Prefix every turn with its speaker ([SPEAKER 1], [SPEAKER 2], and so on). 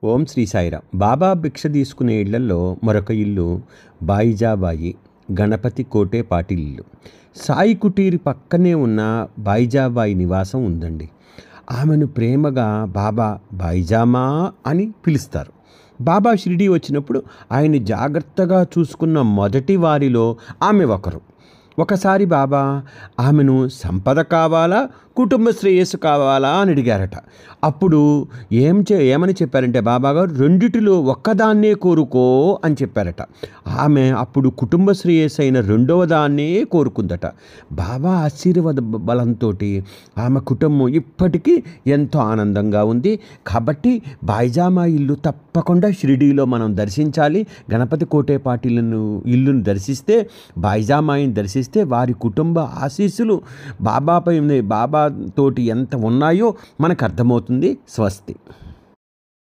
[SPEAKER 1] ఓం శ్రీ సాయిరాం. బాబా భిక్ష తీసుకునే ఇళ్లలో మరొక ఇల్లు బాయిజాబాయి గణపతి కోటే పాటిల్ ఇల్లు. సాయి కుటీరి పక్కనే ఉన్న బాయిజాబాయి నివాసం ఉందండి. ఆమెను ప్రేమగా బాబా బాయిజామా అని పిలుస్తారు. బాబా షిరిడీ వచ్చినప్పుడు ఆయన్ని జాగ్రత్తగా చూసుకున్న మొదటి వారిలో ఆమె ఒకరు. ఒకసారి బాబా ఆమెను సంపద కావాలా, కుటుంబ శ్రేయస్సు కావాలా అని అడిగారట. అప్పుడు ఏమని చెప్పారంటే బాబాగారు, రెండిటిలో ఒక్కదాన్నే కోరుకో అని చెప్పారట. ఆమె అప్పుడు కుటుంబ శ్రేయస్సు అయిన రెండవ దాన్నే కోరుకుందట. బాబా ఆశీర్వాద బలంతో ఆమె కుటుంబం ఇప్పటికీ ఎంతో ఆనందంగా ఉంది. కాబట్టి బాయిజామా ఇల్లు తప్పకుండా షిరిడీలో మనం దర్శించాలి. గణపతి కోటే పాటిలను ఇల్లును దర్శిస్తే, బాయిజామాయిని దర్శిస్తే వారి కుటుంబ ఆశీస్సులు బాబాపై బాబా తోటి ఎంత ఉన్నాయో మనకు అర్థమవుతుంది. స్వస్తి.